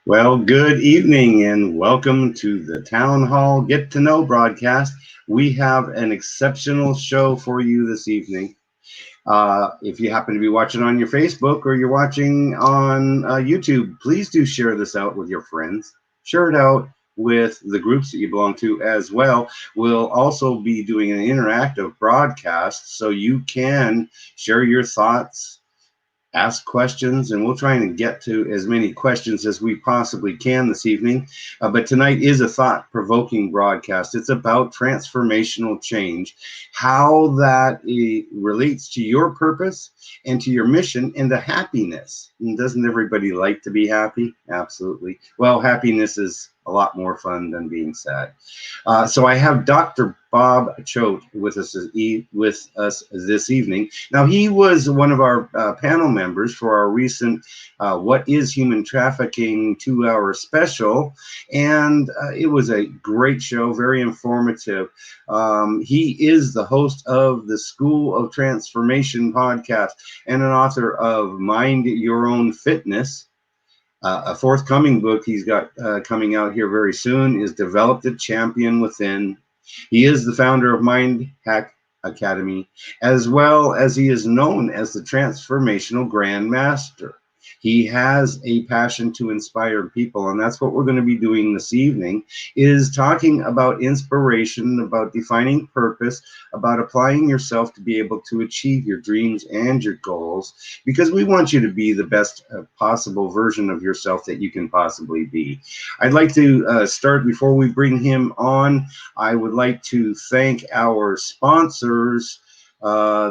Well, good evening and welcome to the Town Hall Get to Know broadcast. We have an exceptional show for you this evening. If you happen to be watching on your Facebook or you're watching on YouTube, please do share this out with your friends. Share it out with the groups that you belong to as well. We'll also be doing an interactive broadcast so you can share your thoughts, ask questions, and we'll try and get to as many questions as we possibly can this evening. But tonight is a thought-provoking broadcast. It's about transformational change, how that relates to your purpose and to your mission and to happiness. And doesn't everybody like to be happy? Absolutely. Well, happiness is a lot more fun than being sad. So I have Dr. Bob Choat with us this evening. Now, he was one of our panel members for our recent What is Human Trafficking 2-hour special, and it was a great show, very informative. He is the host of the School of Transformation podcast and an author of Mind Your Own Fitness. A forthcoming book he's got coming out here very soon is Develop the Champion Within. He is the founder of Mind Hack Academy, as well as he is known as the Transformational Grandmaster. He has a passion to inspire people, and that's what we're going to be doing this evening, is talking about inspiration, about defining purpose, about applying yourself to be able to achieve your dreams and your goals, because we want you to be the best possible version of yourself that you can possibly be. I'd like to start, before we bring him on, I would like to thank our sponsors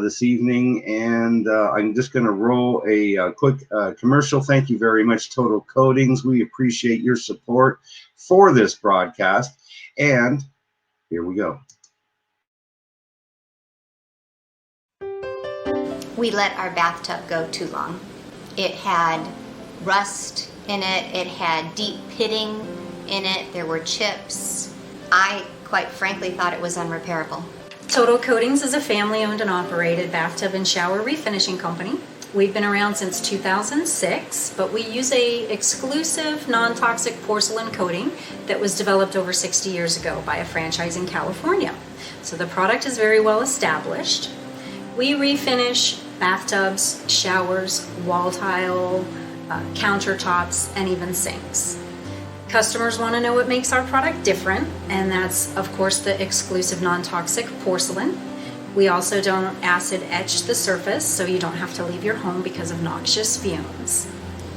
this evening, and I'm just going to roll a quick commercial. Thank you very much, Total Coatings. We appreciate your support for this broadcast, and here we go. We let our bathtub go too long. It had rust in it, it had deep pitting in it, there were chips. I, quite frankly, thought it was unrepairable. Total Coatings is a family-owned and operated bathtub and shower refinishing company. We've been around since 2006, but we use a exclusive non-toxic porcelain coating that was developed over 60 years ago by a franchise in California. So the product is very well established. We refinish bathtubs, showers, wall tile, countertops, and even sinks. Customers want to know what makes our product different, and that's, of course, the exclusive non-toxic porcelain. We also don't acid etch the surface, so you don't have to leave your home because of noxious fumes.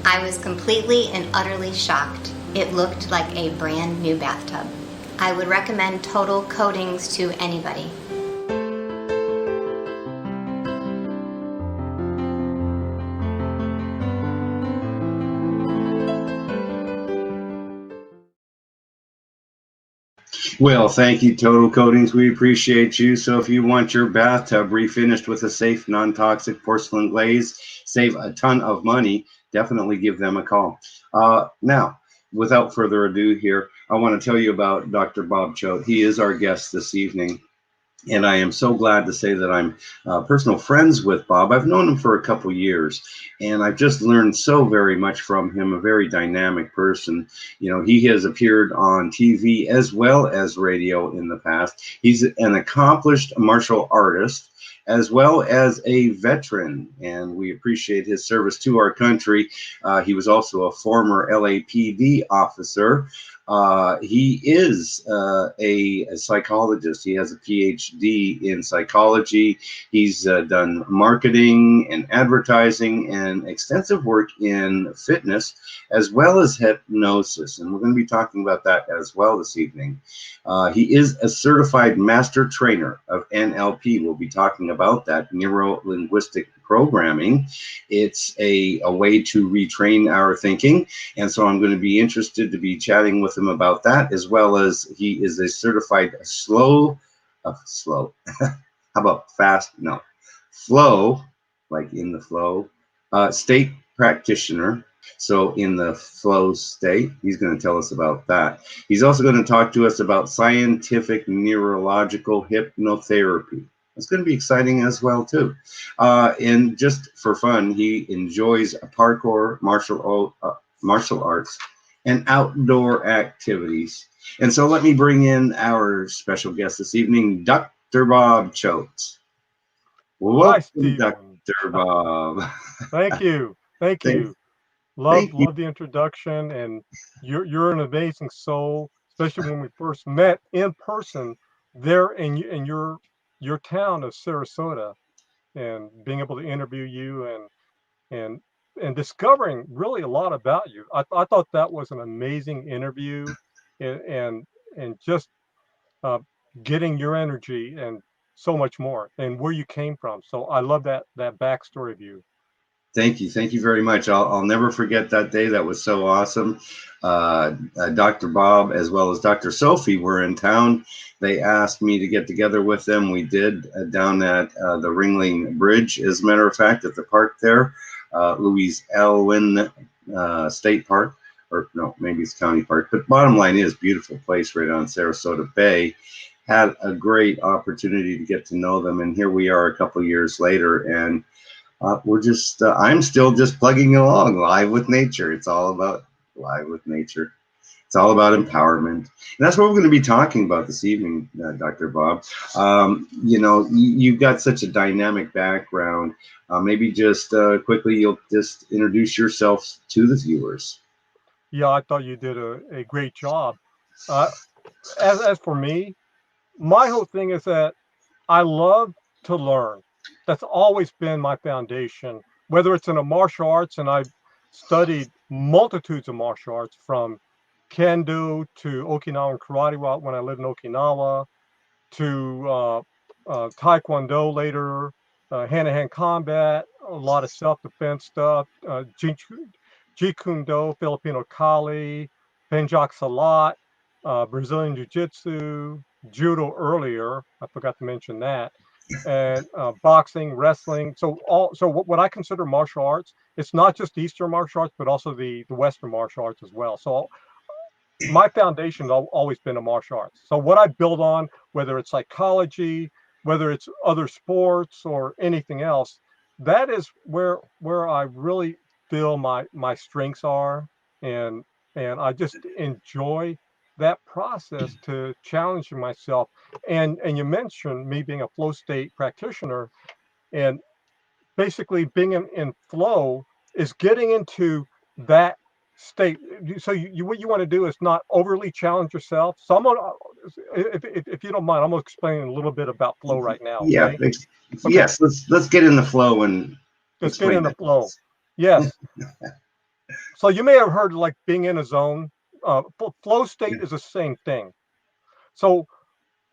I was completely and utterly shocked. It looked like a brand new bathtub. I would recommend Total Coatings to anybody. Well, thank you, Total Coatings. We appreciate you. So if you want your bathtub refinished with a safe, non-toxic porcelain glaze, save a ton of money, definitely give them a call. Now, without further ado here, I want to tell you about Dr. Bob Choat. He is our guest this evening, and I am so glad to say that I'm personal friends with Bob. I've known him for a couple years, and I've just learned so very much from him, a very dynamic person. You know, he has appeared on TV as well as radio in the past. He's an accomplished martial artist, as well as a veteran, and we appreciate his service to our country. He was also a former LAPD officer. He is a psychologist. He has a PhD in psychology. He's done marketing and advertising and extensive work in fitness, as well as hypnosis. And we're going to be talking about that as well this evening. He is a certified master trainer of NLP. We'll be talking about that, neuro-linguistic programming. It's a way to retrain our thinking. And so I'm going to be interested to be chatting with him about that, as well as he is a certified flow, how about fast? No, flow, like in the flow, state practitioner. So in the flow state, he's going to tell us about that. He's also going to talk to us about scientific neurological hypnotherapy. It's going to be exciting as well, too. And just for fun, he enjoys parkour, martial arts, and outdoor activities. And so let me bring in our special guest this evening, Dr. Bob Choat. Hi, Welcome, Stephen. Dr. Bob. Thank you. Thank Thank, you. thank you. Love the introduction, and you're an amazing soul, especially when we first met in person there in your town of Sarasota, and being able to interview you and and discovering really a lot about you. I thought that was an amazing interview, and and just uh, getting your energy and so much more, and where you came from. So I love that backstory of you. Thank you. Thank you very much. I'll never forget that day. That was so awesome. Dr. Bob, as well as Dr. Sofie, were in town. They asked me to get together with them. We did down at the Ringling Bridge, as a matter of fact, at the park there, Louise Elwin State Park, or no, maybe it's County Park. But bottom line is, beautiful place right on Sarasota Bay. Had a great opportunity to get to know them. And here we are a couple years later, and we're just, I'm still just plugging along, live with nature. It's all about live with nature. It's all about empowerment. And that's what we're going to be talking about this evening, Dr. Bob. You know, you've got such a dynamic background. Maybe just quickly, you'll just introduce yourself to the viewers. Yeah, I thought you did a great job. As for me, my whole thing is that I love to learn. That's always been my foundation, whether it's in a martial arts, and I've studied multitudes of martial arts from Kendo to Okinawan karate when I lived in Okinawa, to Taekwondo later, hand-to-hand combat, a lot of self-defense stuff, Jeet Kune Do, Filipino Kali, Penjak Salat, Brazilian Jiu-Jitsu, Judo earlier, I forgot to mention that, and boxing, wrestling. So what I consider martial arts, it's not just Eastern martial arts, but also the Western martial arts as well. So my foundation's always been a martial arts. So what I build on, whether it's psychology, whether it's other sports or anything else, that is where I really feel my strengths are, and I just enjoy that process to challenging myself. And you mentioned me being a flow state practitioner, and basically being in flow is getting into that state. So what you want to do is not overly challenge yourself. So I'm gonna, if you don't mind, I'm gonna explain a little bit about flow right now. Yeah. Okay. Yes. Let's get in the flow and Let's get explain in the that. flow. Yes. So you may have heard like being in a zone. Flow state is the same thing. So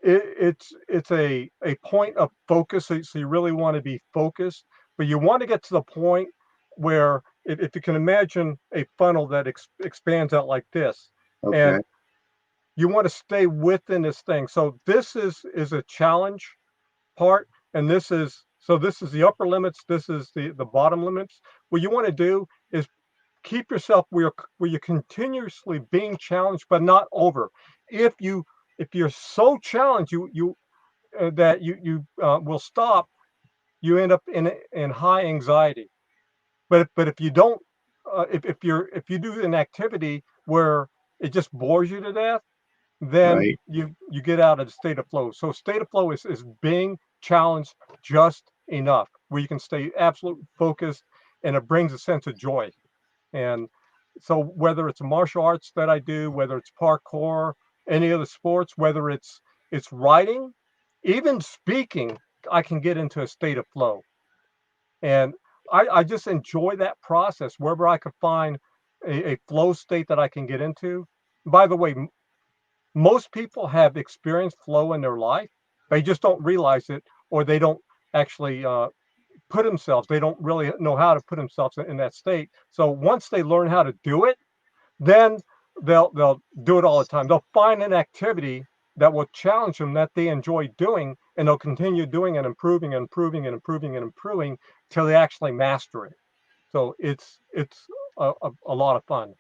it's a point of focus. So you really want to be focused, but you want to get to the point where if you can imagine a funnel that expands out like this, Okay. and you want to stay within this thing. So this is a challenge part, and this is the upper limits. This is the bottom limits. What you want to do is keep yourself where you're continuously being challenged, but not over. If you're so challenged, that you will stop, you end up in high anxiety. But if you don't, if you do an activity where it just bores you to death, then Right. you get out of the state of flow. So state of flow is being challenged just enough where you can stay absolute focused, and it brings a sense of joy. And so whether it's martial arts that I do, whether it's parkour, any other sports, whether it's writing, even speaking, I can get into a state of flow. And I just enjoy that process wherever I could find a flow state that I can get into. By the way, most people have experienced flow in their life. They just don't realize it, or they don't actually they don't really know how to put themselves in that state. So once they learn how to do it, then they'll do it all the time. They'll find an activity that will challenge them that they enjoy doing, and they'll continue doing and improving and improving and improving and improving till they actually master it. So it's a lot of fun.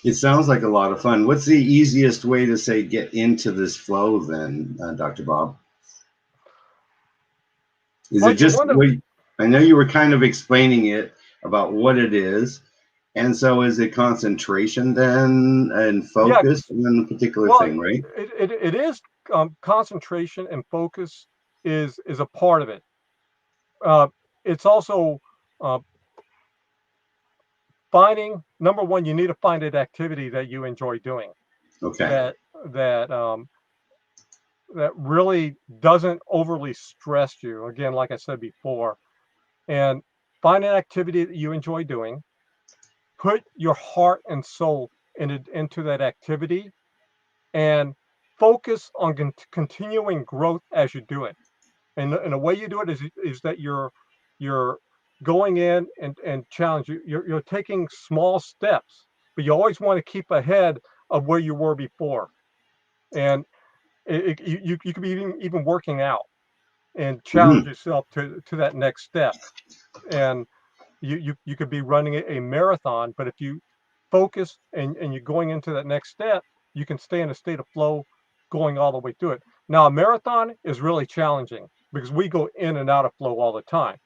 It sounds like a lot of fun. What's the easiest way to say get into this flow then, Dr. Bob? Is Well, it just, I know you were kind of explaining it about what it is, And so is it concentration then and Yeah. focus on a particular Well, thing, right? it is concentration and focus is a part of it. Uh, it's also uh, finding, number one, you need to find an activity that you enjoy doing, Okay. that that that really doesn't overly stress you. Again, like I said before, and find an activity that you enjoy doing. Put your heart and soul into that activity, and focus on continuing growth as you do it. And the way you do it is that you're going in and challenge. You're taking small steps, but you always want to keep ahead of where you were before. And you could be even working out and challenge Mhm. yourself to that next step. And you could be running a marathon, but if you focus and you're going into that next step, you can stay in a state of flow going all the way through it. Now, a marathon is really challenging because we go in and out of flow all the time.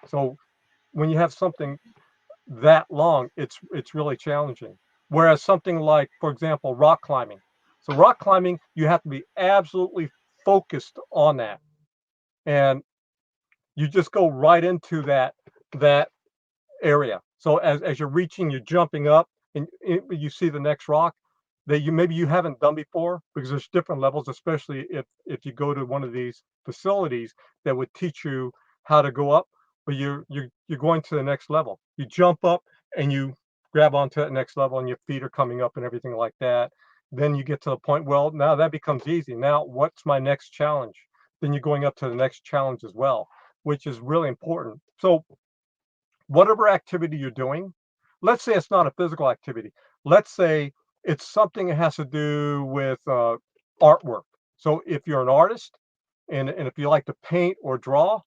So when you have something that long, it's really challenging. Whereas something like, for example, rock climbing. So rock climbing, you have to be absolutely focused on that. And you just go right into that area. So as you're reaching, you're jumping up, and you see the next rock that maybe you haven't done before, because there's different levels, especially if you go to one of these facilities that would teach you how to go up, but you're going to the next level. You jump up and you grab onto that next level, and your feet are coming up and everything like that. Then you get to the point, well, now that becomes easy. Now what's my next challenge? Then you're going up to the next challenge as well, which is really important. So whatever activity you're doing, let's say it's not a physical activity. Let's say it's something that has to do with artwork. So if you're an artist, and if you like to paint or draw,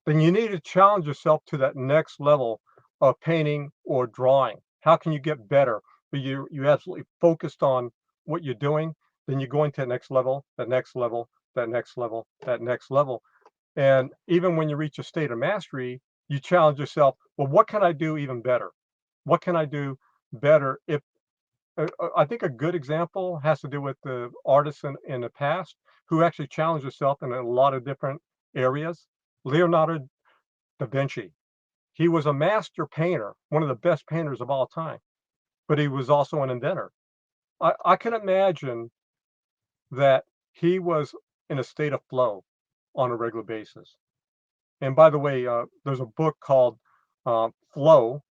then you need to challenge yourself to that next level of painting or drawing. How can you get better? But you absolutely focused on what you're doing, then you're going to the next level, that next level, that next level, that next level. And even when you reach a state of mastery, you challenge yourself, well, what can I do even better? What can I do better? If I think a good example has to do with the artists in the past who actually challenged themselves in a lot of different areas. Leonardo da Vinci, he was a master painter, one of the best painters of all time, but he was also an inventor. I can imagine that he was in a state of flow on a regular basis. And by the way, there's a book called Flow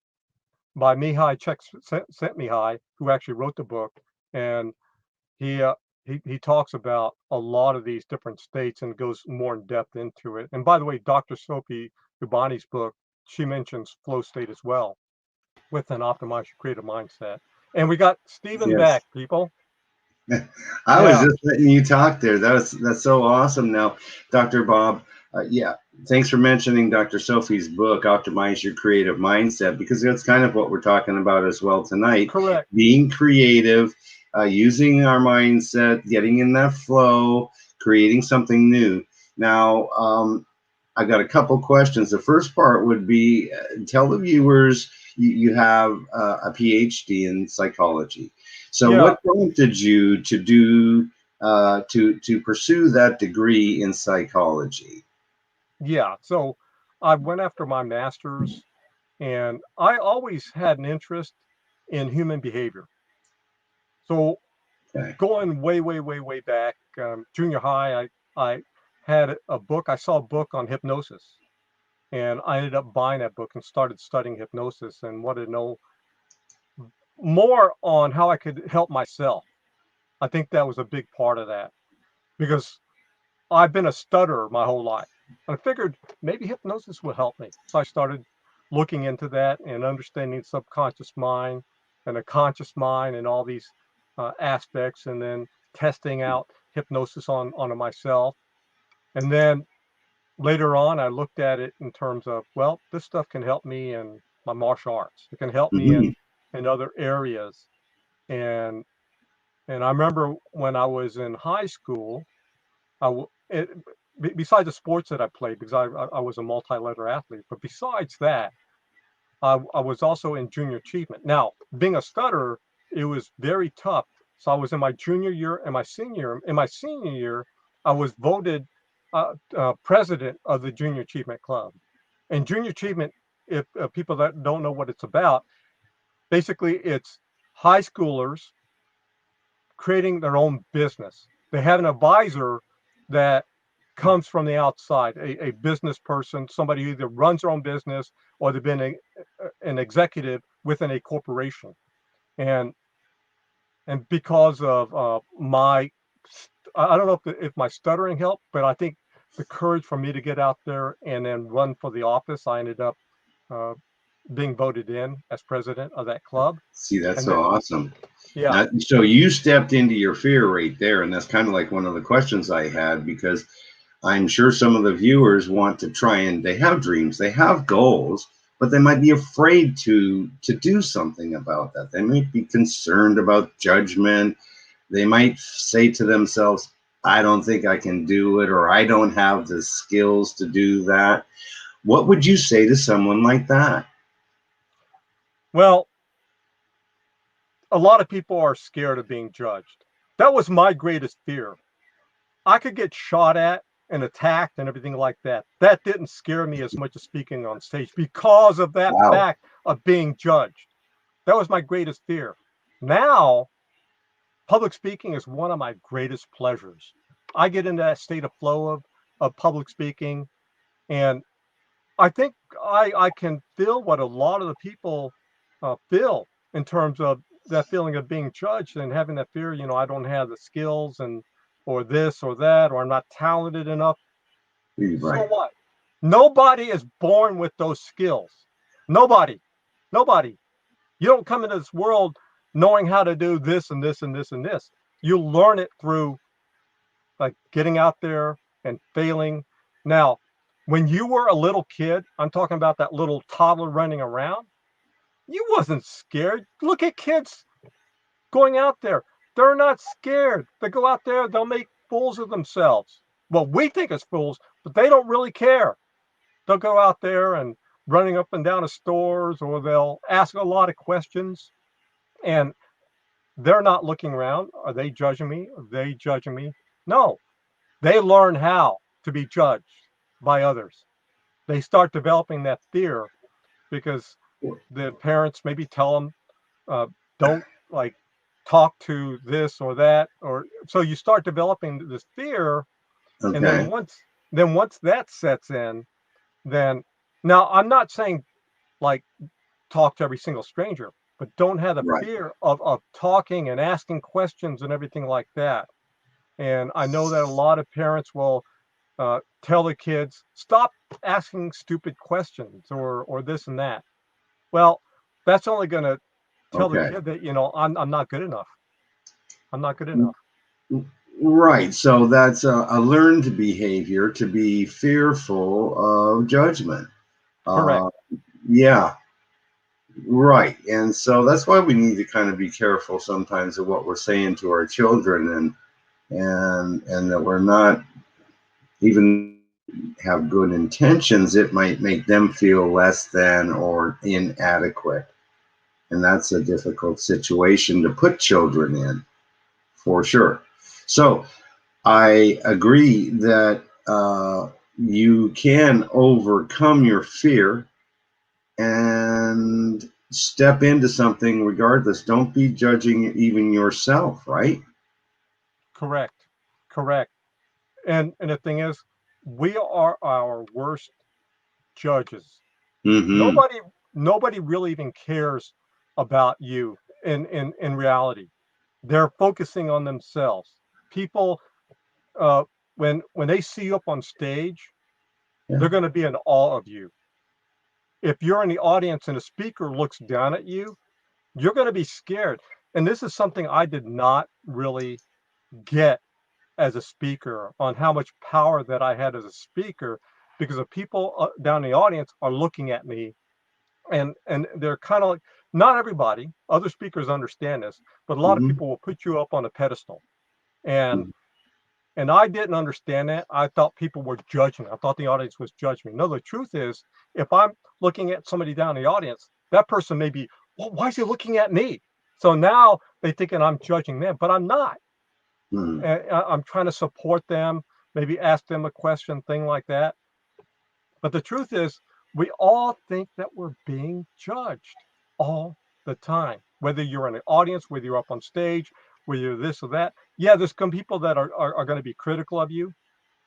by Mihai Csikszentmihalyi, who actually wrote the book, and he uh, he talks about a lot of these different states and goes more in depth into it. And by the way, Dr. Sofie Nubani's book, she mentions flow state as well with an optimized creative mindset. And we got Stephen Yes. back, people. I was Yeah, just letting you talk there. That's so awesome. Now, Dr. Bob, yeah, thanks for mentioning Dr. Sophie's book, Optimize Your Creative Mindset, because that's kind of what we're talking about as well tonight. correct. Being creative, using our mindset, getting in that flow, creating something new. Now, I got a couple questions. The first part would be tell the viewers you have a PhD in psychology. So, Yeah, what prompted you to do to pursue that degree in psychology? yeah. So I went after my master's, and I always had an interest in human behavior. So Okay. going way, way, way, way back, junior high, I had a book. I saw a book on hypnosis, and I ended up buying that book and started studying hypnosis and wanted to know more on how I could help myself. I think that was a big part of that because I've been a stutterer my whole life. I figured maybe hypnosis would help me. So I started looking into that and understanding subconscious mind and the conscious mind and all these aspects, and then testing out hypnosis on myself. And then later on, I looked at it in terms of, well, this stuff can help me in my martial arts. It can help me Hmm. in other areas. And and I remember when I was in high school, besides the sports that I played, because I was a multi-letter athlete, but besides that, I was also in junior achievement. Now, being a stutterer, it was very tough. So I was in my junior year and my senior year. In my senior year, I was voted president of the Junior Achievement Club. And Junior Achievement, if people that don't know what it's about, basically it's high schoolers creating their own business. They have an advisor that comes from the outside, a business person, somebody who either runs their own business or they've been an executive within a corporation. And because of my, I don't know if my stuttering helped, but I think the courage for me to get out there and then run for the office, I ended up being voted in as president of that club. See, that's And so then, awesome. yeah. So you stepped into your fear right there, and that's kind of like one of the questions I had, because I'm sure some of the viewers want to try, and they have dreams, they have goals, but they might be afraid to do something about that. They might be concerned about judgment. They might say to themselves, I don't think I can do it, or I don't have the skills to do that. What would you say to someone like that? Well, a lot of people are scared of being judged. That was my greatest fear. I could get shot at and attacked and everything like that. That didn't scare me as much as speaking on stage because of that fact of being judged. That was my greatest fear. Now, public speaking is one of my greatest pleasures. I get into that state of flow of public speaking, and I think I can feel what a lot of the people feel in terms of that feeling of being judged and having that fear, I don't have the skills or this or that, or I'm not talented enough. Right. So what? Nobody is born with those skills. Nobody. You don't come into this world knowing how to do this and this and this and this. You learn it through like getting out there and failing. Now, when you were a little kid, I'm talking about that little toddler running around, you wasn't scared. Look at kids going out there. They're not scared. They go out there, they'll make fools of themselves. Well, we think it's fools, but they don't really care. They'll go out there and running up and down the stores, or they'll ask a lot of questions, and they're not looking around. Are they judging me? Are they judging me? No, they learn how to be judged by others. They start developing that fear because the parents maybe tell them, don't like talk to this or that, or so you start developing this fear. Okay. And then once that sets in, then now I'm not saying like talk to every single stranger, but don't have the fear of talking and asking questions and everything like that. And I know that a lot of parents will tell the kids, stop asking stupid questions or this and that. Well, that's only going to tell the kid that, I'm not good enough. I'm not good enough. Right. So that's a learned behavior, to be fearful of judgment. Correct. Yeah. Right. And so that's why we need to kind of be careful sometimes of what we're saying to our children, and that we're not, even have good intentions, it might make them feel less than or inadequate. And that's a difficult situation to put children in, for sure. So I agree that you can overcome your fear and step into something regardless. Don't be judging even yourself, right? Correct. And the thing is, we are our worst judges. Mm-hmm. Nobody really even cares about you in reality. They're focusing on themselves. People, when they see you up on stage, they're going to be in awe of you. If you're in the audience and a speaker looks down at you, you're going to be scared. And this is something I did not really get as a speaker, on how much power that I had as a speaker, because the people down in the audience are looking at me, and they're kind of like, not everybody, other speakers understand this, but a lot of people will put you up on a pedestal. And And I didn't understand that. I thought people were judging. I thought the audience was judging me. No, the truth is, if I'm looking at somebody down in the audience, that person may be, well, why is he looking at me? So now they thinking I'm judging them, but I'm not. Hmm. I'm trying to support them, maybe ask them a question, thing like that. But the truth is, we all think that we're being judged all the time, whether you're in an audience, whether you're up on stage, whether you're this or that. Yeah, there's some people that are going to be critical of you,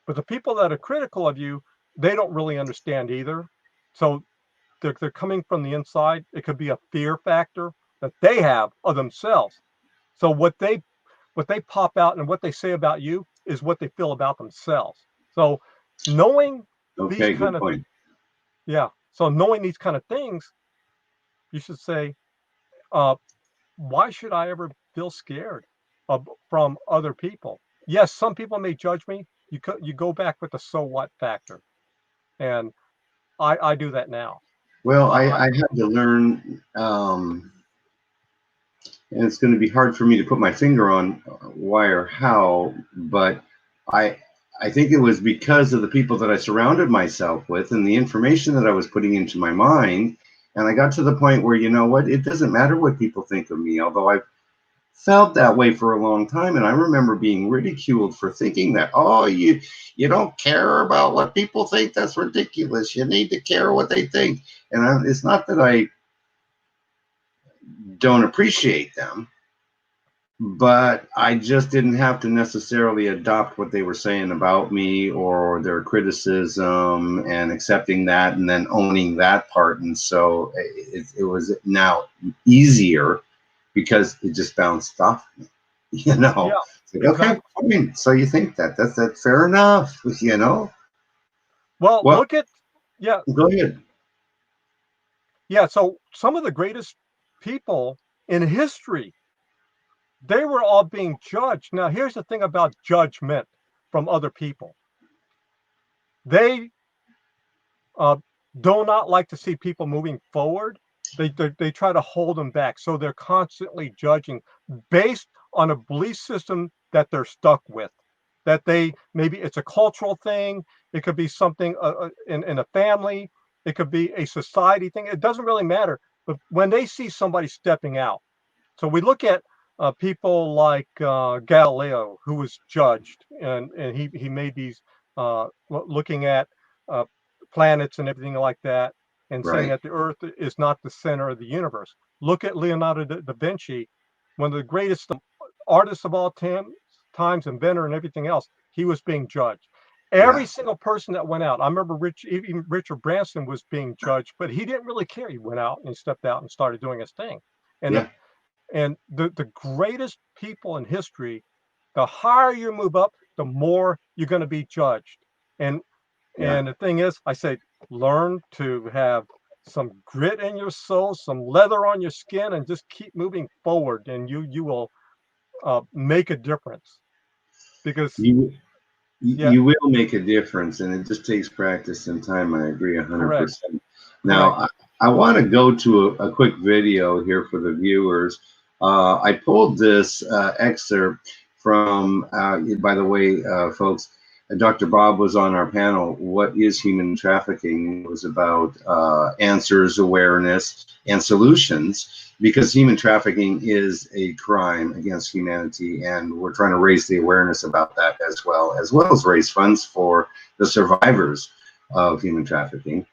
but the people that are critical of you, they don't really understand either. So they're coming from the inside. It could be a fear factor that they have of themselves. So what they pop out and what they say about you is what they feel about themselves. So knowing these Okay, kind good of point. so knowing these kind of things, you should say, why should I ever feel scared from other people? Yes, some people may judge me. You go back with the so what factor, and I do that now. Well, I had to learn, and it's going to be hard for me to put my finger on why or how, but I I think it was because of the people that I surrounded myself with and the information that I was putting into my mind. And I got to the point where, you know what, it doesn't matter what people think of me, although I've felt that way for a long time. And I remember being ridiculed for thinking that, oh, you don't care about what people think. That's ridiculous. You need to care what they think. And it's not that I don't appreciate them, but I just didn't have to necessarily adopt what they were saying about me or their criticism and accepting that and then owning that part. And so it was now easier because it just bounced off me, you know. Yeah, It's like, okay, exactly. fine. So you think that's fair enough, you know. Well, Well, look at yeah, go ahead. yeah. So some of the greatest people in history, they were all being judged. Now, here's the thing about judgment from other people. They uh, do not like to see people moving forward. They try to hold them back. So they're constantly judging based on a belief system that they're stuck with. That they maybe it's a cultural thing. It could be something in a family. It could be a society thing. It doesn't really matter. But when they see somebody stepping out, so we look at people like Galileo, who was judged, and he made these looking at uh, planets and everything like that, and saying Right. that the Earth is not the center of the universe. Look at Leonardo da Vinci, one of the greatest artists of all times, inventor and everything else. He was being judged. Every Yeah. single person that went out, I remember even Richard Branson was being judged, but he didn't really care. He went out and he stepped out and started doing his thing. And Yeah. the greatest people in history, the higher you move up, the more you're going to be judged. And Yeah. the thing is, I say, learn to have some grit in your soul, some leather on your skin, and just keep moving forward, and you will make a difference. Because You yeah, you will make a difference, and it just takes practice and time. I agree correct, 100%. Now, correct. I want to go to a quick video here for the viewers. I pulled this excerpt from, by the way, folks, Dr. Bob was on our panel. What is human trafficking? It was about answers, awareness, and solutions, because human trafficking is a crime against humanity, and we're trying to raise the awareness about that as well as raise funds for the survivors of human trafficking.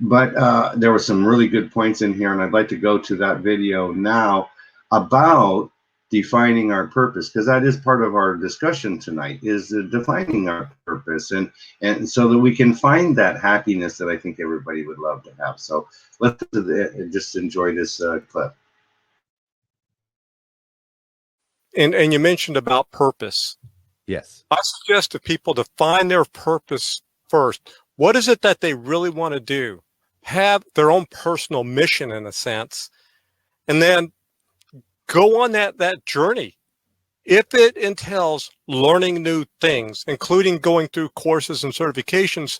But there were some really good points in here, and I'd like to go to that video now about defining our purpose, because that is part of our discussion tonight, is defining our purpose, and so that we can find that happiness that I think everybody would love to have. So let's just enjoy this clip. And you mentioned about purpose. Yes. I suggest to people to find their purpose first. What is it that they really want to do? Have their own personal mission, in a sense, and then go on that journey. If it entails learning new things, including going through courses and certifications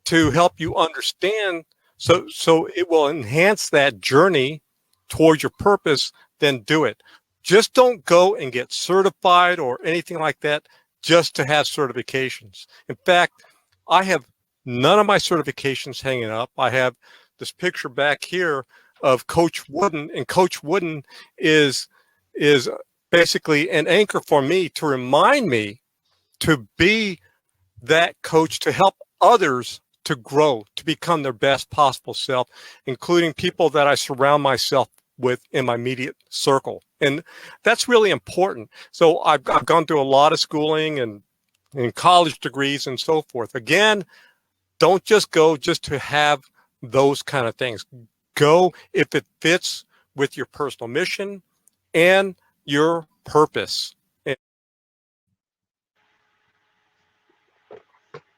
to help you understand, so it will enhance that journey towards your purpose, then do it. Just don't go and get certified or anything like that. just to have certifications. In fact, I have none of my certifications hanging up. I have this picture back here of Coach Wooden, and Coach Wooden is basically an anchor for me to remind me to be that coach, to help others to grow, to become their best possible self, including people that I surround myself with in my immediate circle. And that's really important. So I've gone through a lot of schooling and college degrees and so forth. Again, don't just go just to have those kind of things. Go if it fits with your personal mission and your purpose.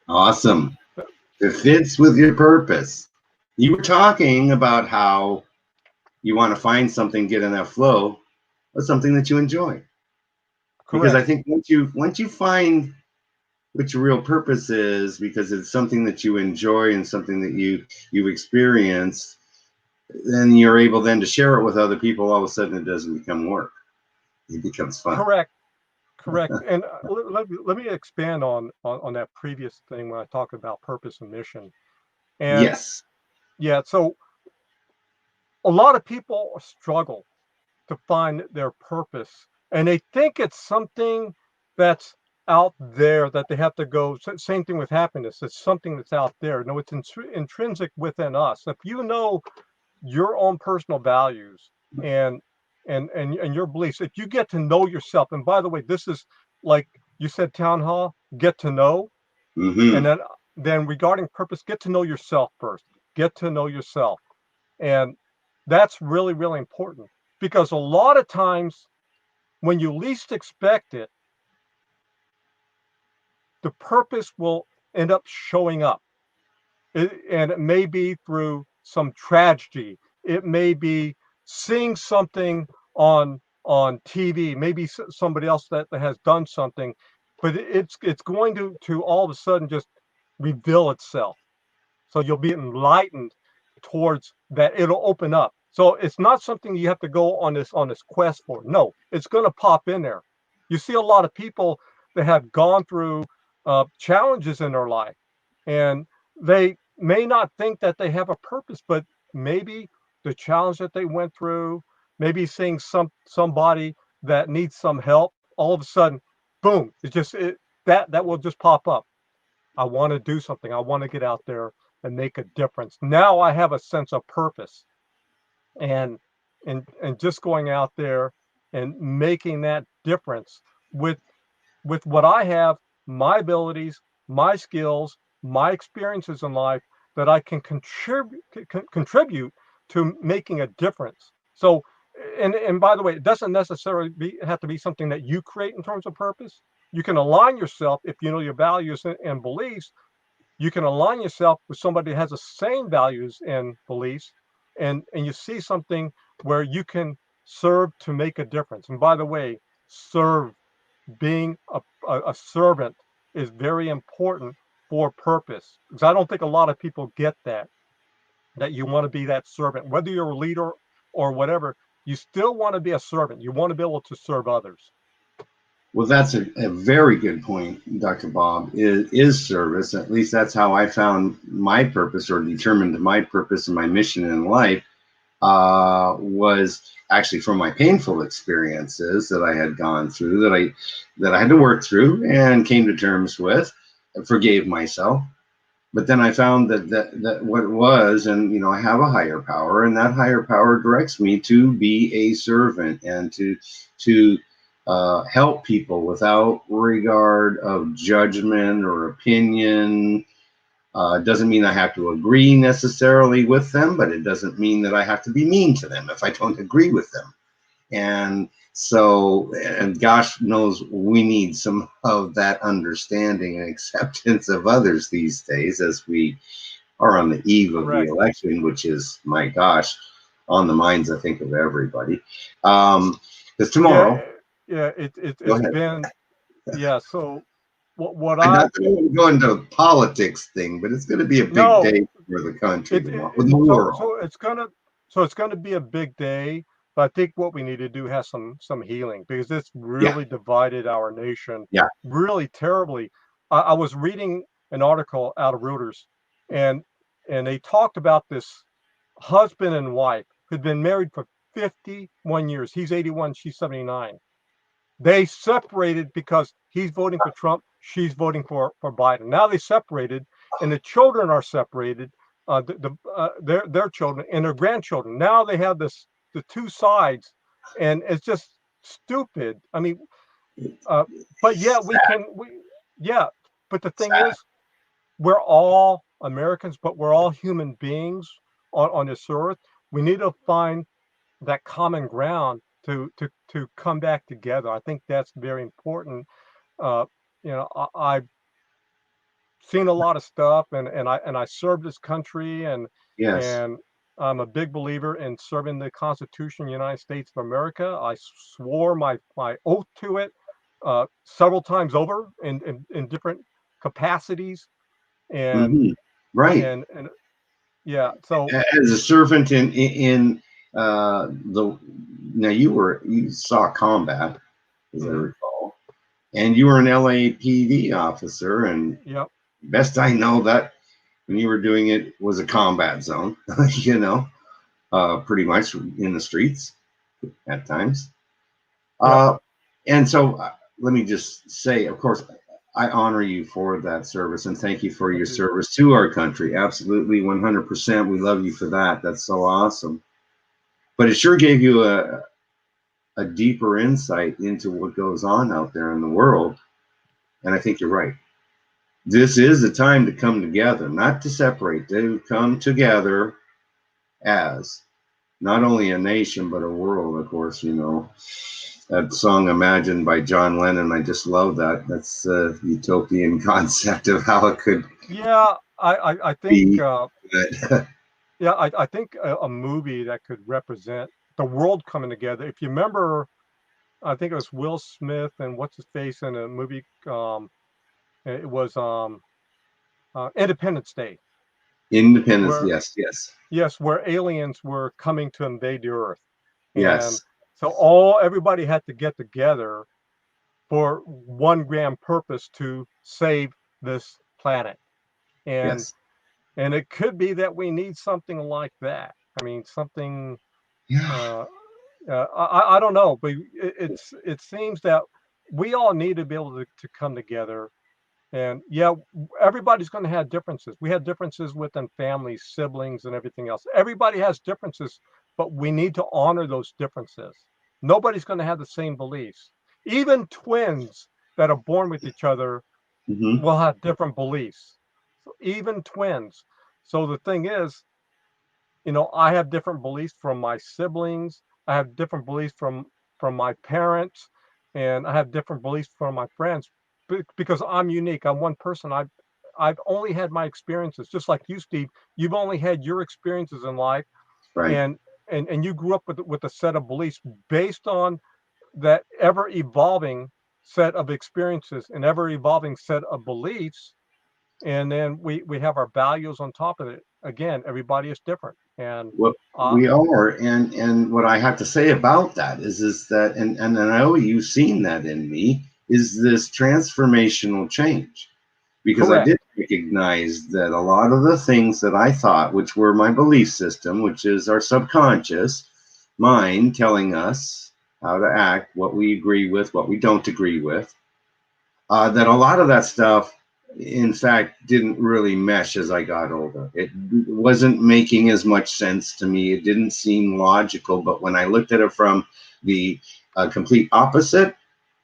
Awesome. It fits with your purpose. You were talking about how you want to find something, get in that flow, or something that you enjoy. Correct. Because I think once you find what your real purpose is, because it's something that you enjoy and something that you've experienced, then you're able then to share it with other people. All of a sudden, it doesn't become work; it becomes fun. Correct. And let me expand on that previous thing when I talk about purpose and mission. And yes. Yeah. So a lot of people struggle to find their purpose, and they think it's something that's out there that they have to go. Same thing with happiness. It's something that's out there. No, it's intrinsic within us. If you know your own personal values and your beliefs, if you get to know yourself, and by the way, this is like you said, town hall, get to know, and then regarding purpose, get to know yourself first. Get to know yourself, and that's really, really important, because a lot of times when you least expect it, the purpose will end up showing up. And it may be through some tragedy. It may be seeing something on TV, maybe somebody else that has done something, but it's going to all of a sudden just reveal itself. So you'll be enlightened towards that. It'll open up. So it's not something you have to go on this quest for. No, it's going to pop in there. You see a lot of people that have gone through challenges in their life, and they may not think that they have a purpose, but maybe the challenge that they went through, maybe seeing somebody that needs some help, all of a sudden, boom, that will just pop up. I want to do something. I want to get out there and make a difference. Now I have a sense of purpose, and just going out there and making that difference with what I have, my abilities, my skills, my experiences in life, that I can contribute to making a difference. So, and by the way, it doesn't necessarily have to be something that you create in terms of purpose. You can align yourself, if you know your values and beliefs, you can align yourself with somebody that has the same values and beliefs, and you see something where you can serve to make a difference. And by the way, being a servant is very important for purpose, because I don't think a lot of people get that you want to be that servant. Whether you're a leader or whatever, you still want to be a servant. You want to be able to serve others. Well, that's a very good point, Dr. Bob, is service. At least that's how I found my purpose, or determined my purpose and my mission in life, was actually from my painful experiences that I had gone through, that I had to work through and came to terms with, and forgave myself. But then I found that what it was, and I have a higher power, and that higher power directs me to be a servant and to help people without regard of judgment or opinion. It doesn't mean I have to agree necessarily with them, but it doesn't mean that I have to be mean to them if I don't agree with them. And so, and gosh knows we need some of that understanding and acceptance of others these days, as we are on the eve of the election, which is, my gosh, on the minds, I think, of everybody. Because tomorrow... it's been, so what I'm not going to go into a politics thing, but it's going to be a big day for the country, for the world. So it's going to be a big day. But I think what we need to do has some healing, because it's Yeah. really divided our nation Yeah. really terribly. I was reading an article out of Reuters, and they talked about this husband and wife who'd been married for 51 years. He's 81, she's 79. They separated because he's voting for Trump, she's voting for Biden. Now they separated, and the children are separated, their children and their grandchildren. Now they have the two sides, and it's just stupid. I mean, but yeah, yeah. But the thing is, we're all Americans, but we're all human beings on this earth. We need to find that common ground to come back together. I think that's very important. Uh, I've seen a lot of stuff, and I served this country, Yes. and I'm a big believer in serving the Constitution of the United States of America. I swore my oath to it several times over in different capacities, and Hmm. Right. and yeah. So As a servant in the now you saw combat, as I mhm, recall, and you were an LAPD officer, and yeah, best I know that when you were doing it was a combat zone, pretty much in the streets at times. yeah. Uh, and so let me just say, of course, I honor you for that service and thank you for your Thank you. service to our country. Absolutely, 100%. We love you for that. That's so awesome. But it sure gave you a deeper insight into what goes on out there in the world. And I think you're right. This is the time to come together, not to separate, to come together as not only a nation, but a world, of course, That song Imagine by John Lennon, I just love that. That's a utopian concept of how it could Yeah, I think be. But yeah, I think a movie that could represent the world coming together. If you remember, I think it was Will Smith and what's his face in a movie. It was Independence Day, Independence, where yes, yes, yes, where aliens were coming to invade the Earth, and yes, so everybody had to get together for one grand purpose to save this planet, and yes. it could be that we need something like that. I mean, something. Yeah. Uh, I don't know, but it seems that we all need to be able to come together. And yeah, everybody's going to have differences. We have differences within families, siblings, and everything else. Everybody has differences, but we need to honor those differences. Nobody's going to have the same beliefs. Even twins that are born with each other Hmm. will have different beliefs. So even twins. So the thing is, I have different beliefs from my siblings. I have different beliefs from my parents, and I have different beliefs from my friends because I'm unique. I'm one person. I've only had my experiences, just like you, Steve. You've only had your experiences in life, Right. and you grew up with a set of beliefs based on that ever evolving set of experiences and ever evolving set of beliefs, and then we have our values on top of it. Again, everybody is different, and Well, uh we are, and what I have to say about that is that, and I know you've seen that in me, is this transformational change. Because I correct. did recognize that a lot of the things that I thought, which were my belief system, which is our subconscious mind telling us how to act, what we agree with, what we don't agree with, that a lot of that stuff, in fact, didn't really mesh as I got older. It wasn't making as much sense to me. It didn't seem logical. But when I looked at it from the complete opposite,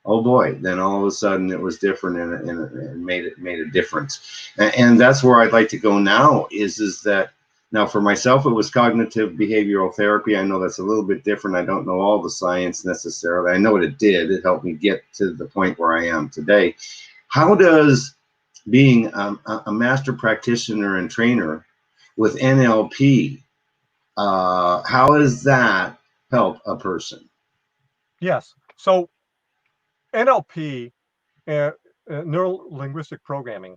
oh boy, then all of a sudden it was different, and made a difference. And that's where I'd like to go now, is that now for myself it was cognitive behavioral therapy. I know that's a little bit different. I don't know all the science necessarily. I know what it did. It helped me get to the point where I am today. How does being a master practitioner and trainer with NLP, how does that help a person? Yes. So NLP, uh, neuro linguistic programming,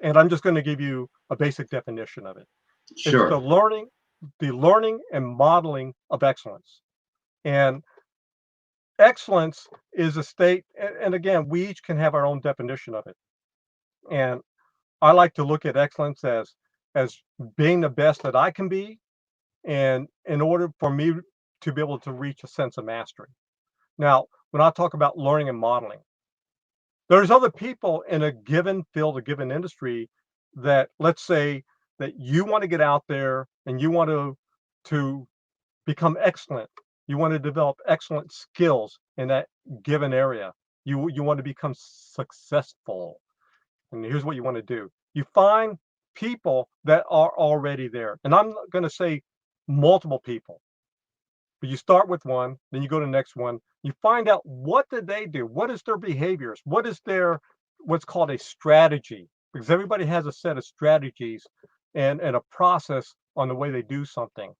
and I'm just going to give you a basic definition of it. It's Sure. the learning and modeling of excellence. And excellence is a state, and again, we each can have our own definition of it. And I like to look at excellence as being the best that I can be, and in order for me to be able to reach a sense of mastery. Now, when I talk about learning and modeling, there's other people in a given field, a given industry that, let's say that you want to get out there and you want to become excellent. You want to develop excellent skills in that given area. You want to become successful. And here's what you want to do. You find people that are already there. And I'm going to say multiple people. But you start with one, then you go to the next one. You find out, what did they do? What is their behaviors? What is their what's called a strategy? Because everybody has a set of strategies and a process on the way they do something.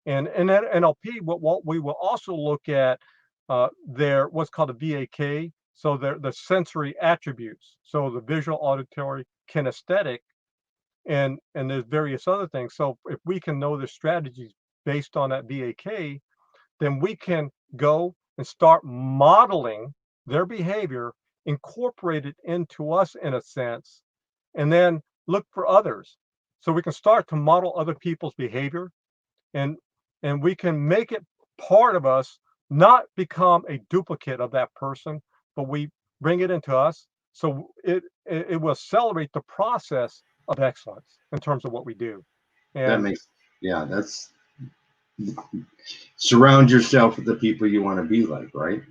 And in NLP, what we will also look at their what's called a VAK, so the sensory attributes, so the visual, auditory, kinesthetic, and there's various other things. So if we can know the strategies based on that VAK, then we can go and start modeling their behavior, incorporate it into us in a sense, and then look for others. So we can start to model other people's behavior, and we can make it part of us, not become a duplicate of that person, but we bring it into us. So it will accelerate the process of excellence in terms of what we do. And That makes, yeah, that's, surround yourself with the people you want to be like, right?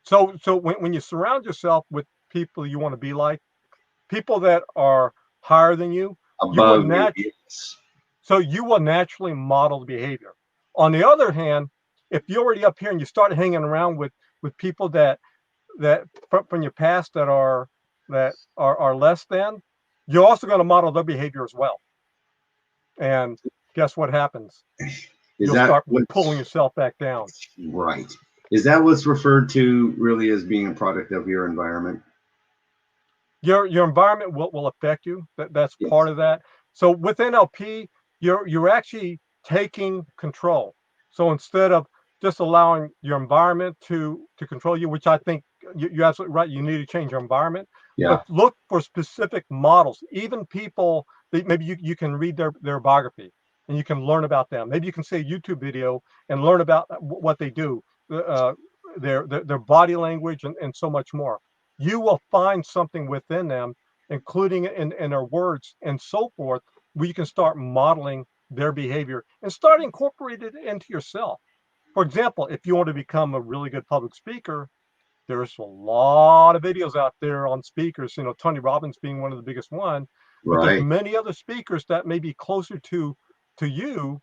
so when you surround yourself with people you want to be like, people that are higher than you will Above you, yes. so you will naturally model the behavior. On the other hand, if you're already up here and you start hanging around with people that from your past that are less than, you're also going to model their behavior as well. And guess what happens? Is You'll that start what's pulling yourself back down. right? Is that what's referred to really as being a product of your environment? Your environment will affect you. That's Yes. part of that. So with NLP, you're actually taking control. So instead of just allowing your environment to control you, which I think you're absolutely right, you need to change your environment. Yeah. But look for specific models. Even people that maybe you can read their biography and you can learn about them. Maybe you can see a YouTube video and learn about what they do, their body language, and so much more. You will find something within them, including in their words and so forth, where you can start modeling their behavior and start incorporating it into yourself. For example, if you want to become a really good public speaker, there's a lot of videos out there on speakers, Tony Robbins being one of the biggest one, but there's Right. many other speakers that may be closer to you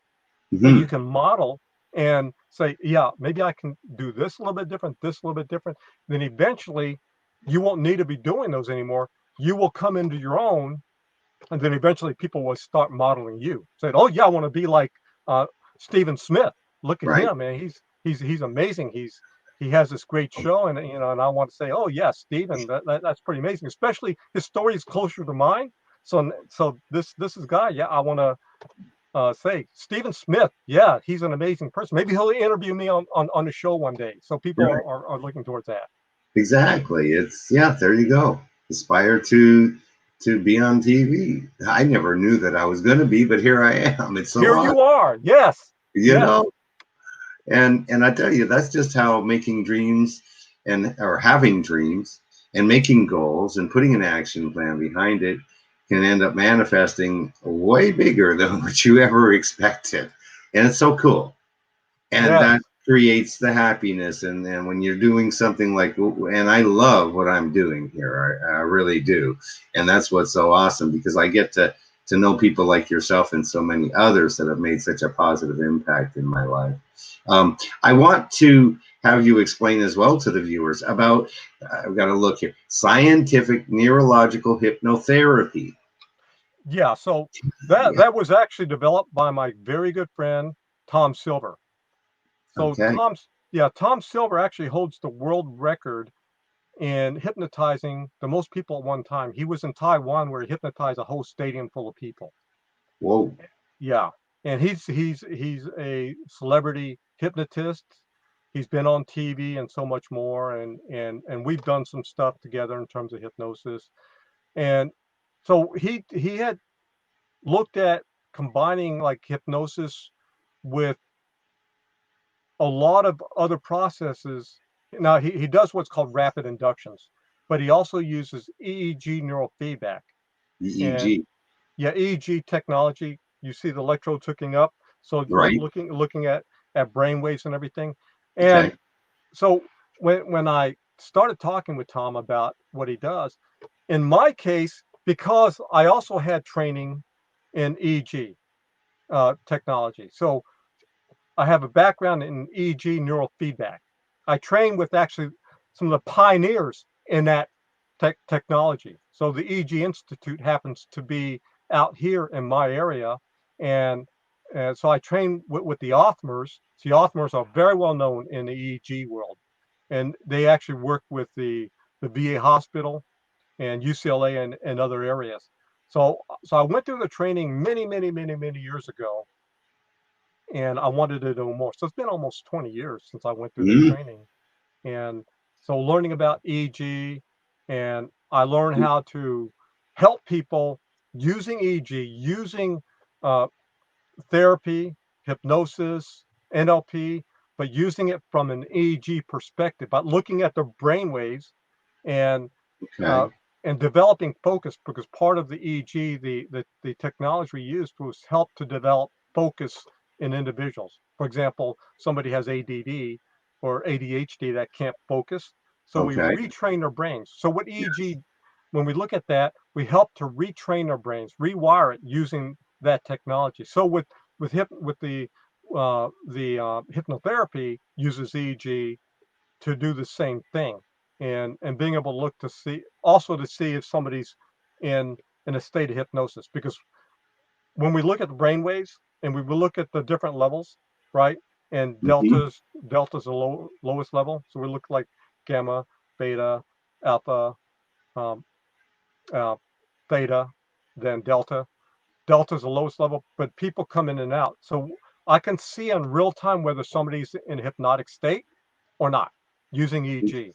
that Mhm. you can model and say, yeah, maybe I can do this a little bit different, this a little bit different. Then eventually you won't need to be doing those anymore. You will come into your own, and then eventually people will start modeling you. Say, oh yeah, I want to be like Stephen Smith. Look at Right. him, man. He's amazing. He has this great show, and and I want to say, oh yeah, Stephen, that's pretty amazing. Especially his story is closer to mine. So this is guy, yeah, I want to say Stephen Smith, yeah, he's an amazing person. Maybe he'll interview me on the show one day. So people Right. are looking towards that. Exactly. It's, yeah, there you go. Aspire to be on TV. I never knew that I was going to be, but here I am. It's so Here odd, you are. Yes. you Yes. know. And I tell you, that's just how making dreams or having dreams and making goals and putting an action plan behind it can end up manifesting way bigger than what you ever expected. And it's so cool. And Yes. that creates the happiness. And then when you're doing something like, and I love what I'm doing here, I really do. And that's what's so awesome, because I get to know people like yourself and so many others that have made such a positive impact in my life. I want to have you explain as well to the viewers about, I've got to look here, Scientific Neurological Hypnotherapy. Yeah, so that was actually developed by my very good friend Tom Silver. So Okay. Tom Silver actually holds the world record in hypnotizing the most people at one time. He was in Taiwan where he hypnotized a whole stadium full of people. Whoa. Yeah, and he's a celebrity hypnotist. He's been on TV and so much more, and we've done some stuff together in terms of hypnosis. And so he had looked at combining like hypnosis with a lot of other processes. Now he does what's called rapid inductions, but he also uses EEG neural feedback. And EEG. yeah, EEG technology. You see the electrodes hooking up, so Right. looking at brain waves and everything. And Okay. so when I started talking with Tom about what he does, in my case, because I also had training in EEG technology, so I have a background in EEG neural feedback. I trained with actually some of the pioneers in that technology. So the EEG Institute happens to be out here in my area, and so I trained with the Othmers. The Othmers are very well known in the EEG world, and they actually work with the VA hospital and UCLA and other areas. So I went through the training many years ago, and I wanted to know more. So it's been almost 20 years since I went through the Mm. training. And so learning about EEG, and I learned how to help people using EEG, using uh, therapy, hypnosis, NLP, but using it from an EEG perspective, but looking at the brain waves and uh, Okay. and developing focus, because part of the EEG, the technology we used was help to develop focus in individuals. For example, somebody has ADD or ADHD that can't focus, so we Okay. retrain their brains. So what Yes. EEG, when we look at that, we help to retrain our brains, rewire it using that technology. So with the hypnotherapy uses EEG to do the same thing, and being able to look to see, also to see if somebody's in a state of hypnosis, because when we look at the brain waves and we will look at the different levels, right? And Mm-hmm. delta's the lowest level, so we look like gamma, beta, alpha, um, uh, theta, then delta. Delta's the lowest level, but people come in and out, so I can see in real time whether somebody's in a hypnotic state or not using EEG.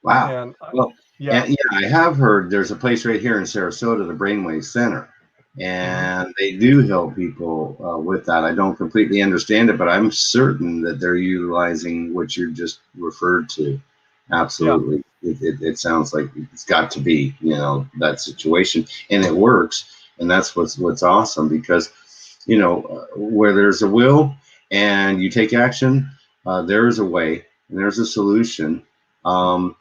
Wow. And Well, yeah. and yeah, I have heard there's a place right here in Sarasota, the Brainwave Center, Hmm. and they do help people with that. I don't completely understand it, but I'm certain that they're utilizing what you just referred to. Yeah. Absolutely. It sounds like it's got to be, that situation, and it works. And that's what's awesome, because, where there's a will and you take action, there is a way and there's a solution. Um,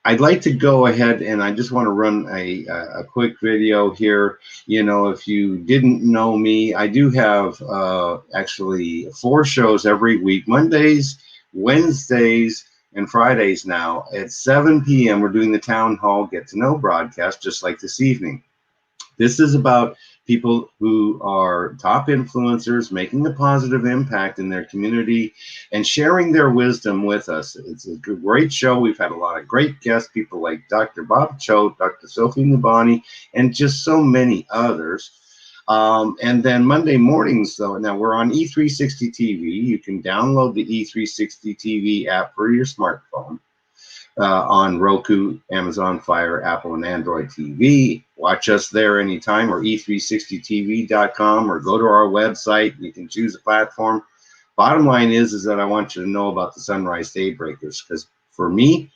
I'd like to go ahead, and I just want to run a quick video here. If you didn't know me, I do have actually 4 shows every week, Mondays, Wednesdays, and Fridays now at 7 p.m. We're doing the Town Hall Get to Know broadcast, just like this evening. This is about people who are top influencers making a positive impact in their community and sharing their wisdom with us. It's a great show. We've had a lot of great guests, people like Dr. Bob Choat, Dr. Sofie Nubani, and just so many others. And then Monday mornings, though, now we're on E360 TV. You can download the E360 TV app for your smartphone. On Roku, Amazon Fire, Apple, and Android TV. Watch us there anytime, or e360tv.com, or go to our website. You can choose a platform. Bottom line is that I want you to know about the Sunrise Daybreakers, because for me,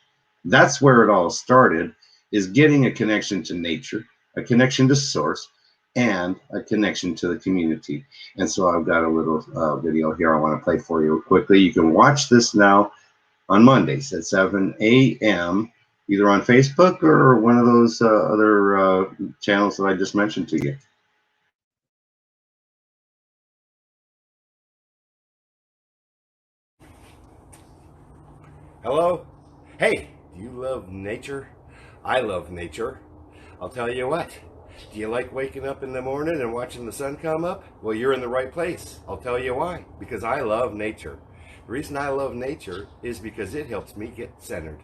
that's where it all started, is getting a connection to nature, a connection to source, and a connection to the community. And so I've got a little video here I want to play for you quickly. You can watch this now on Mondays at 7 a.m., either on Facebook or one of those other channels that I just mentioned to you. Hello? Hey, do you love nature? I love nature. I'll tell you what. Do you like waking up in the morning and watching the sun come up? Well, you're in the right place. I'll tell you why. Because I love nature. The reason I love nature is because it helps me get centered.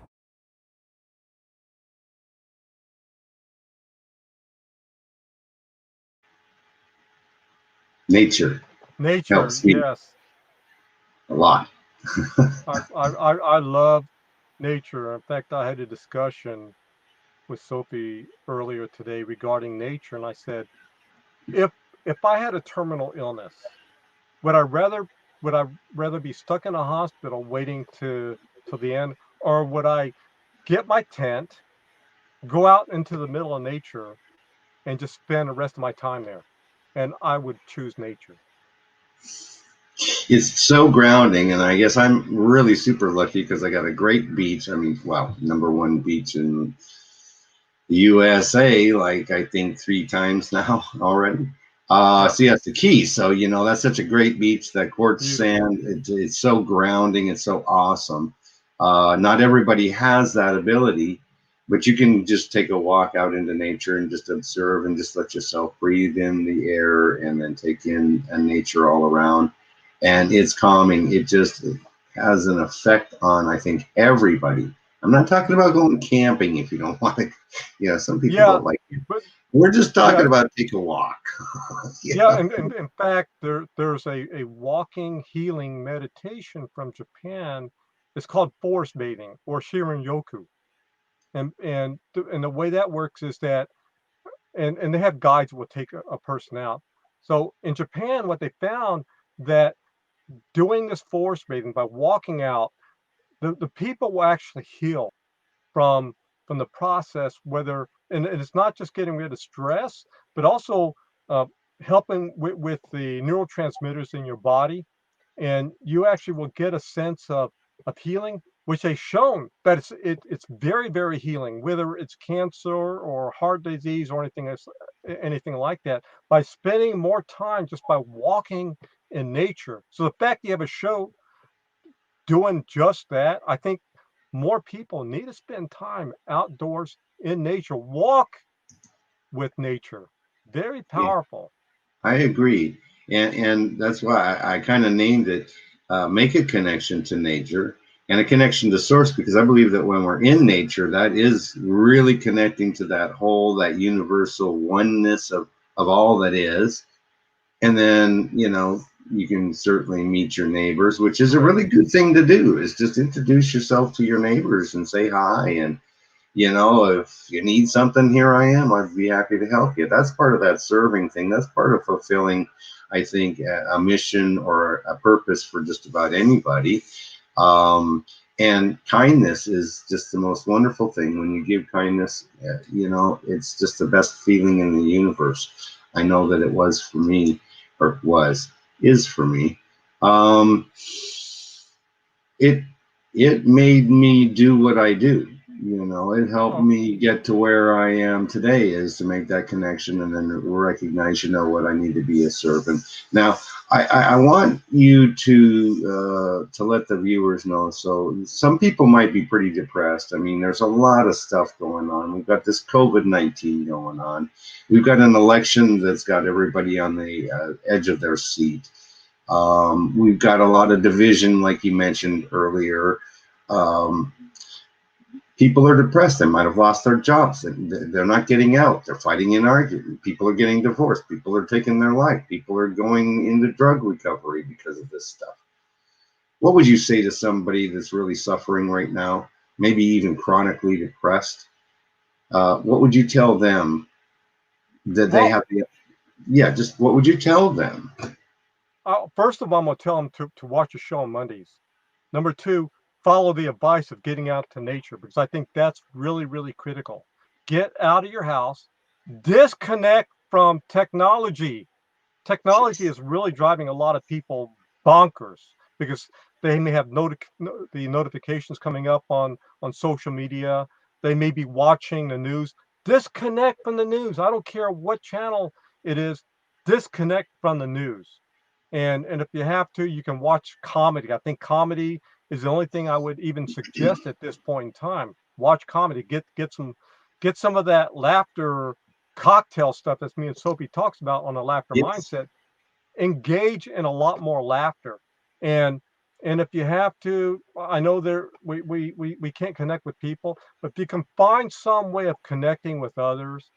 Nature Nature, helps me yes. a lot. I love nature. In fact, I had a discussion with Sofie earlier today regarding nature, and I said, if I had a terminal illness, would I rather be stuck in a hospital waiting till the end, or would I get my tent, go out into the middle of nature, and just spend the rest of my time there? And I would choose nature. It's so grounding, and I guess I'm really super lucky because I got a great beach. I mean, wow, #1 beach in the USA, like I think 3 times now already. Yep. So that's the key. So, that's such a great beach, that quartz Beautiful. sand. It's so grounding. It's so awesome. Not everybody has that ability, but you can just take a walk out into nature and just observe and just let yourself breathe in the air and then take in nature all around. And it's calming. It just has an effect on, I think, everybody. I'm not talking about going camping if you don't want to. Some people Yeah, don't like it. but We're just talking yeah, about take a walk. yeah, and in fact, there's a walking healing meditation from Japan. It's called forest bathing or Shirin Yoku, and the way that works is that, and they have guides that will take a person out. So in Japan, what they found, that doing this forest bathing by walking out, the people will actually heal from the process, whether, and it's not just getting rid of stress, but also uh, helping with the neurotransmitters in your body, and you actually will get a sense of healing, which they've shown that it's very, very healing, whether it's cancer or heart disease or anything like that, by spending more time just by walking in nature. So the fact you have a show doing just that, I think more people need to spend time outdoors in nature. Walk with nature. Very Yeah, powerful. I agree. And that's why I kind of named it Make a Connection to Nature and a connection to Source, because I believe that when we're in nature, that is really connecting to that whole, that universal oneness of all that is. And then, you can certainly meet your neighbors, which is a Right. really good thing to do, is just introduce yourself to your neighbors and say hi. And, if you need something, here I am. I'd be happy to help you. That's part of that serving thing. That's part of fulfilling, I think, a mission or a purpose for just about anybody. And kindness is just the most wonderful thing. When you give kindness, it's just the best feeling in the universe. I know that it was for me, or is for me. Um, it it made me do what I do. It helped Oh, me get to where I am today, is to make that connection and then recognize, what I need to be a servant. Now, I want you to let the viewers know. So some people might be pretty depressed. I mean, there's a lot of stuff going on. We've got this COVID-19 going on. We've got an election that's got everybody on the edge of their seat. We've got a lot of division, like you mentioned earlier. Um, People are depressed. They might have lost their jobs. They're not getting out. They're fighting and arguing. People are getting divorced. People are taking their life. People are going into drug recovery because of this stuff. What would you say to somebody that's really suffering right now, maybe even chronically depressed? What would you tell them that they well, have? Yeah, just what would you tell them? first of all, I'm going to tell them to watch a show on Mondays. Number two, follow the advice of getting out to nature, because I think that's really, really critical. Get out of your house, disconnect from technology. Technology is really driving a lot of people bonkers, because they may have the notifications coming up on social media. They may be watching the news. Disconnect from the news. I don't care what channel it is. Disconnect from the news. And if you have to, you can watch comedy. I think comedy is the only thing I would even suggest at this point in time. Watch comedy. Get some of that laughter cocktail stuff that's me and Sophie talks about on the laughter Yes. mindset. Engage in a lot more laughter. And if you have to, I know we can't connect with people, but if you can find some way of connecting with others,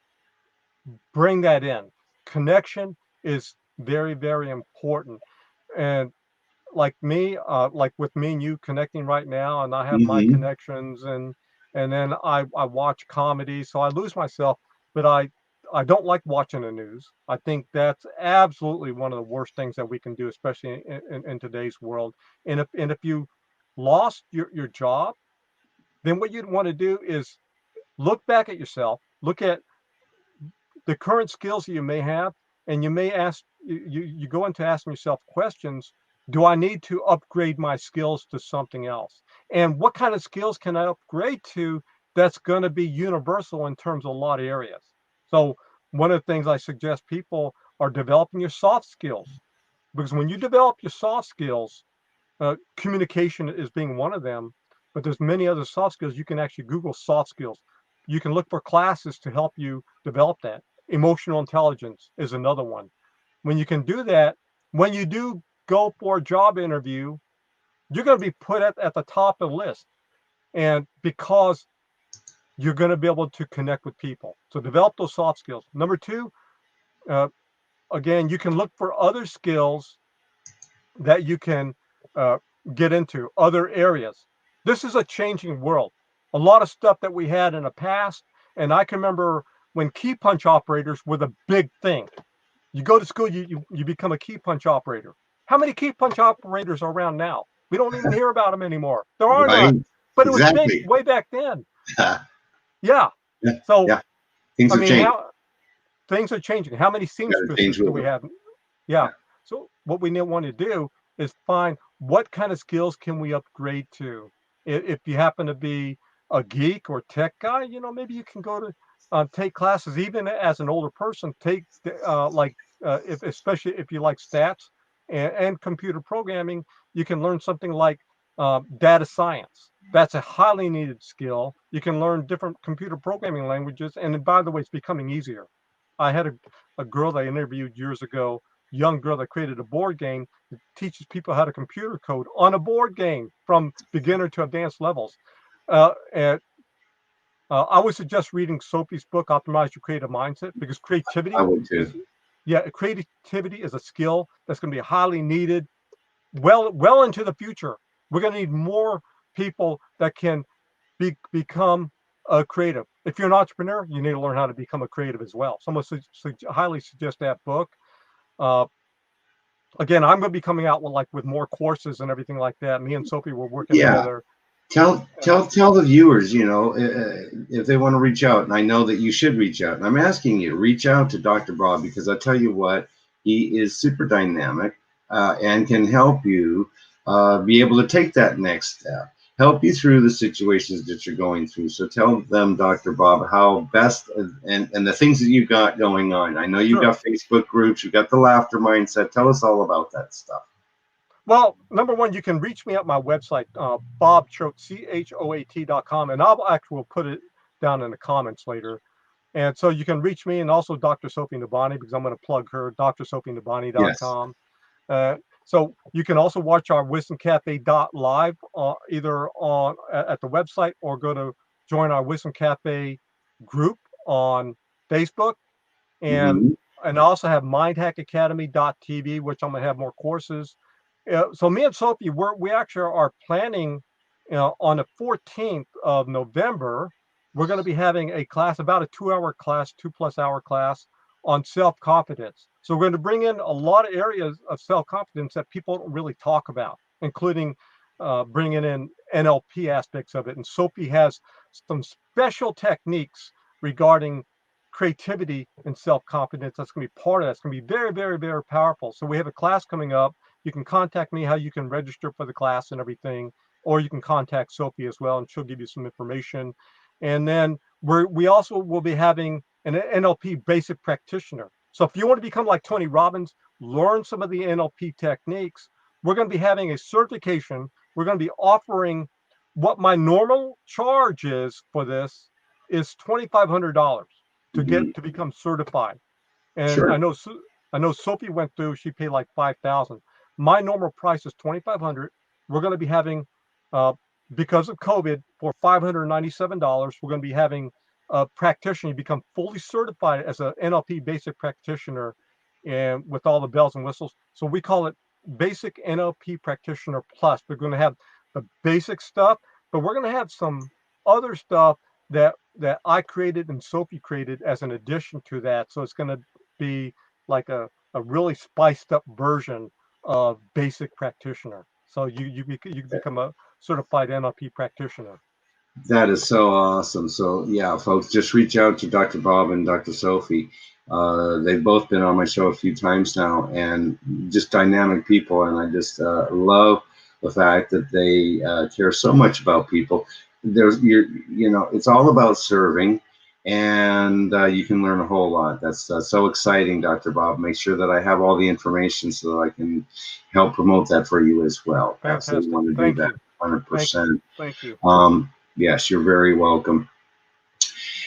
bring that in. Connection is very, very important. And like me, like with me and you connecting right now, and I have my Mm-hmm. connections, and then I watch comedy, so I lose myself. But I don't like watching the news. I think that's absolutely one of the worst things that we can do, especially in today's world. And if you lost your job, then what you'd want to do is look back at yourself, look at the current skills that you may have, and you may ask you go into asking yourself questions. Do I need to upgrade my skills to something else? And what kind of skills can I upgrade to that's going to be universal in terms of a lot of areas? So one of the things I suggest people are developing your soft skills, because when you develop your soft skills, communication is being one of them, but there's many other soft skills. You can actually Google soft skills. You can look for classes to help you develop that. Emotional intelligence is another one. When you can do that, when you do go for a job interview, you're going to be put at the top of the list. And because you're going to be able to connect with people. So develop those soft skills. Number two, again, you can look for other skills that you can uh, get into, other areas. This is a changing world. A lot of stuff that we had in the past, and I can remember when key punch operators were the big thing. You go to school, you become a key punch operator. How many key punch operators are around now? We don't even hear about them anymore. There are Right. none. But it was big Exactly. way back then. Yeah. Yeah. So, Yeah. Things I have mean, changed. how things are changing. How many You got to change seamstresses do with we them. have? Yeah. Yeah. So what we want to do is find what kind of skills can we upgrade to. If you happen to be a geek or tech guy, maybe you can go to take classes. Even as an older person, take if especially if you like stats and computer programming, you can learn something like data science. That's a highly needed skill. You can learn different computer programming languages, and by the way, it's becoming easier. I had a girl that I interviewed years ago, young girl that created a board game that teaches people how to computer code on a board game from beginner to advanced levels. And I would suggest reading Sofie's book, Optimize Your Creative Mindset, because I would too. creativity is a skill that's going to be highly needed well into the future. We're going to need more people that can become a creative. If you're an entrepreneur, you need to learn how to become a creative as well. Someone highly suggest that book. Uh, Again, I'm going to be coming out with more courses and everything like that. Me and Sofie were working Yeah. together. Tell the viewers, if they want to reach out, and I know that you should reach out. And I'm asking you to reach out to Dr. Bob, because I tell you what, he is super dynamic and can help you be able to take that next step, help you through the situations that you're going through. So tell them, Dr. Bob, how best and the things that you've got going on. I know you've Sure. got Facebook groups, you've got the laughter mindset. Tell us all about that stuff. Well, number one, you can reach me at my website, Bob Choat, CHOAT.com, and I'll actually put it down in the comments later. And so you can reach me, and also Dr. Sofie Nubani, because I'm going to plug her, Yes. drsophienubani.com. So you can also watch our Wisdom Cafe live either at the website, or go to join our Wisdom Cafe group on Facebook. And Mm-hmm. I also have mindhackacademy.tv, which I'm going to have more courses. So me and Sofie, we actually are planning, on the 14th of November, we're going to be having a class, about a 2-hour class, 2+ hour class on self-confidence. So we're going to bring in a lot of areas of self-confidence that people don't really talk about, including bringing in NLP aspects of it. And Sofie has some special techniques regarding creativity and self-confidence that's going to be part of that. It's going to be very, very, very powerful. So we have a class coming up. You can contact me, how you can register for the class and everything, or you can contact Sofie as well, and she'll give you some information. And then we also will be having an NLP basic practitioner. So if you want to become like Tony Robbins, learn some of the NLP techniques, we're going to be having a certification. We're going to be offering, what my normal charge is for this is $2,500 to become certified. And Sure. I know Sofie went through, she paid like $5,000. My normal price is $2,500. We're going to be having, because of COVID, for $597, we're going to be having a practitioner. You become fully certified as an NLP basic practitioner, and with all the bells and whistles. So we call it basic NLP Practitioner Plus. We're going to have the basic stuff, but we're going to have some other stuff that I created and Sofie created as an addition to that. So it's going to be like a really spiced up version of basic practitioner. So you become a certified NLP practitioner. That is so awesome. So yeah, folks, just reach out to Dr. Bob and Dr. Sofie. They've both been on my show a few times now, and just dynamic people. And I just love the fact that they care so much about people. It's all about serving, and you can learn a whole lot. That's so exciting, Dr. Bob. Make sure that I have all the information so that I can help promote that for you as well. Fantastic. Absolutely want to do that, 100%. Thank you. Yes, you're very welcome.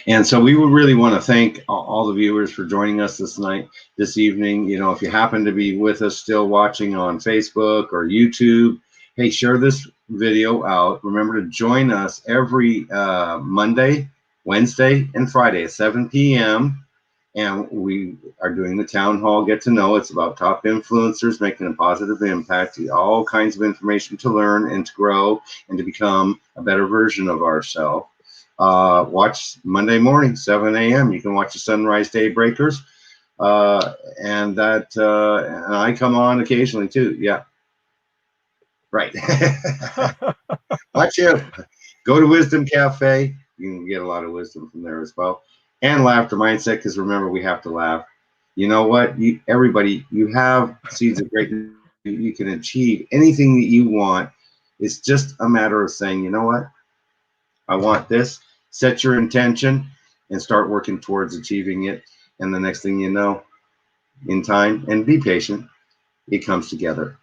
And so we would really want to thank all the viewers for joining us this evening. You know, if you happen to be with us still watching on Facebook or YouTube, hey, share this video out. Remember to join us every Monday, Wednesday, and Friday at 7 p.m. And we are doing the Town Hall Get to Know. It's about top influencers making a positive impact. All kinds of information to learn and to grow and to become a better version of ourselves. Watch Monday morning, 7 a.m. You can watch the Sunrise Daybreakers. And I come on occasionally too. Yeah. Right. Watch you. Go to Wisdom Cafe. You can get a lot of wisdom from there as well. And Laughter Mindset, because remember, we have to laugh. You know what? Everybody, you have seeds of greatness. You can achieve anything that you want. It's just a matter of saying, you know what? I want this. Set your intention and start working towards achieving it. And the next thing you know, in time, and be patient, it comes together.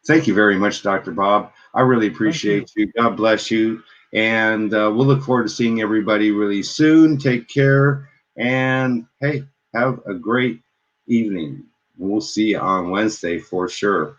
Thank you very much, Dr. Bob. I really appreciate you. God bless you. And we'll look forward to seeing everybody really soon. Take care. And hey, have a great evening. We'll see you on Wednesday for sure.